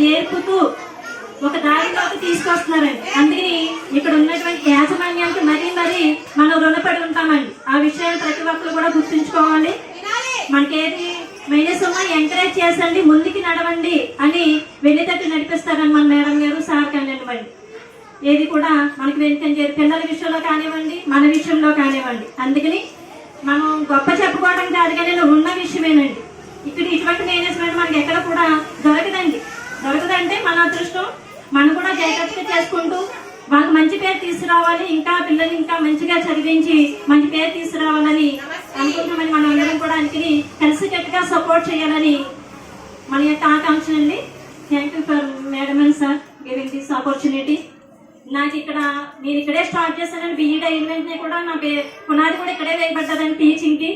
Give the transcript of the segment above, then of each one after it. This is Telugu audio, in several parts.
నేర్పుతూ ఒక దారిలోకి తీసుకొస్తున్నారండి. అందుకని ఇక్కడ ఉన్నటువంటి యాజమాన్యానికి మరీ మనం రుణపడి ఉంటామండి. ఆ విషయాన్ని ప్రతి ఒక్కరు కూడా గుర్తుంచుకోవాలి. మనకేది మైనస్ ఉన్నా ఎంకరేజ్ చేసండి, ముందుకి నడవండి అని వెళ్ళేటట్టు నడిపిస్తారని మన మేడం గారు సార్ కానివ్వండి. ఏది కూడా మనకి వెనుకంజేరు పిల్లల విషయంలో కానివ్వండి, మన విషయంలో కానివ్వండి. అందుకని మనం గొప్ప చెప్పుకోవడం కాదు కానీ ఉన్న విషయమేనండి. ఇక్కడ ఇటువంటి మేనేజ్మెంట్ మనకి ఎక్కడ కూడా దొరకదంటే మన అదృష్టం. మనం కూడా జాగ్రత్తగా చేసుకుంటూ వాళ్ళకి మంచి పేరు తీసుకురావాలి, ఇంకా పిల్లలు ఇంకా మంచిగా చదివించి మంచి పేరు తీసుకురావాలని అనుకుంటున్నామని మనం అందరం కూడా అనుకుని కలిసికట్టుగా సపోర్ట్ చేయాలని మన యొక్క ఆకాంక్ష అండి. Thank you for madam and sir giving this opportunity. నాకు ఇక్కడ నేను ఇక్కడే స్టార్ట్ చేశానని బీఈడీ అయిన వెంటనే కూడా నాకు పునాది కూడా ఇక్కడే వేయబడ్డదండి టీచింగ్కి.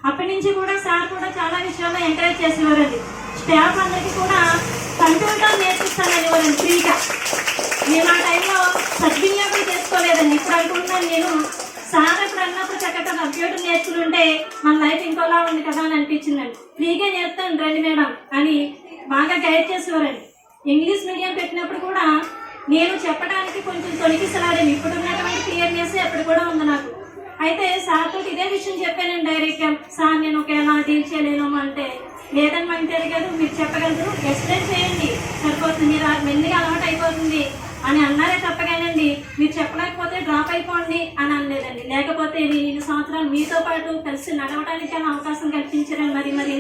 అప్పటి నుంచి కూడా సార్ కూడా చాలా విషయాల్లో ఎంకరేజ్ చేసేవారండి. స్టాఫ్ అందరికీ కూడా కంప్యూటర్ నేర్పిస్తానని వారండి ఫ్రీగా. నేను ఆ టైంలో సద్వినియోగం చేసుకోలేదండి. ఇప్పుడు అనుకుంటున్నాను నేను సార్ ఎప్పుడు అన్నప్పుడు చక్కగా కంప్యూటర్ నేర్చుకుని ఉంటే మన లైఫ్ ఇంకోలా ఉంది కదా అని అనిపించిందండి. ఫ్రీగా నేర్పుతాను రండి మేడం అని బాగా గైడ్ చేసేవారండి. ఇంగ్లీష్ మీడియం పెట్టినప్పుడు కూడా నేను చెప్పడానికి కొంచెం తొలగిసలాడేది. ఇప్పుడు ఉన్నటువంటి క్లియర్నెస్ ఎప్పుడు కూడా ఉంది నాకు. అయితే సార్ తోటి ఇదే విషయం చెప్పానండి డైరెక్ట్గా. సార్ నేను ఒకేలా డీల్ చేయలేను అంటే లేదని మనకి తెలియదు, మీరు చెప్పగలరు, ఎక్స్ప్లెయిన్ చేయండి సరిపోతుంది, మీరు మెల్లిగా అలవాటు అయిపోతుంది అని అన్నారే తప్పగానండి మీరు చెప్పలేకపోతే డ్రాప్ అయిపోండి అని అనలేదండి. లేకపోతే నేను 2 సంవత్సరాలు మీతో పాటు కలిసి నడవడానికి అవకాశం కల్పించారని మరి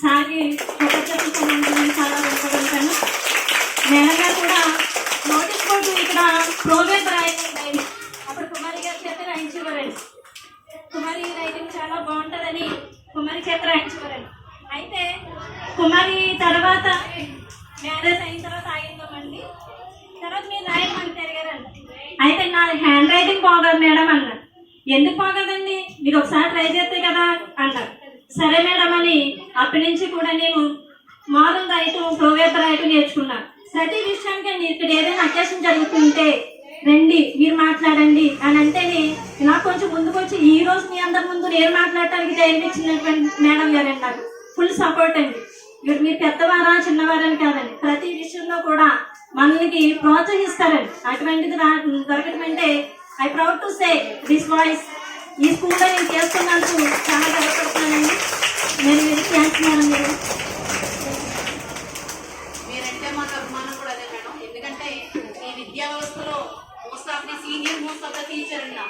సార్కి కృతజ్ఞతలు చాలా వెనుకగలుగుతాను. మేడం గారు కూడా నోటీస్ బోర్డు ఇక్కడ ప్రోగ్రెస్ రాయండి. అప్పుడు కుమారి గారి చేత రాయించేవారండి. కుమారి రైటింగ్ చాలా బాగుంటుందని కుమారి చేత రాయించేవారండి. అయితే కుమారి తర్వాత మ్యారేజ్ అయిన తర్వాత ఆగిందామండి. తర్వాత మీరు రాయమని తిరిగారండి. అయితే నా హ్యాండ్ రైటింగ్ బాగోదు మేడం అన్నారు. ఎందుకు బాగోదండి, మీరు ఒకసారి ట్రై చేస్తే కదా అన్నారు. సరే మేడం అని అప్పటి నుంచి కూడా నేను మోడల్ రైటింగ్, ప్రోగ్రెస్ రైటింగ్ నేర్చుకున్నాను. ప్రతి విషయానికి ఇక్కడ ఏదైనా అకేషన్ జరుగుతుంటే రండి మీరు మాట్లాడండి అని అంటేనే నాకు కొంచెం ముందుకు వచ్చి ఈ రోజు మీ అందరి ముందు నేను మాట్లాడటానికి ధైర్యం ఇచ్చినటువంటి మేడం గారండి. నాకు ఫుల్ సపోర్ట్ అండి. మీరు పెద్దవారా చిన్నవారని కాదండి, ప్రతి విషయంలో కూడా మనకి ప్రోత్సహిస్తారండి. అటువంటిది దొరకడం అంటే I proud to say this voice ఈ స్కూల్లో నేను చేస్తున్నందుకు చాలా గర్వపడుతున్నానండి. నేను మీరు థ్యాంక్స్ మేడం గారు. మీరంటే మాకు అభిమానం కూడా అదే మేడం. ఎందుకంటే ఈ విద్యా వ్యవస్థలో most of the senior most of the teacher అన్నా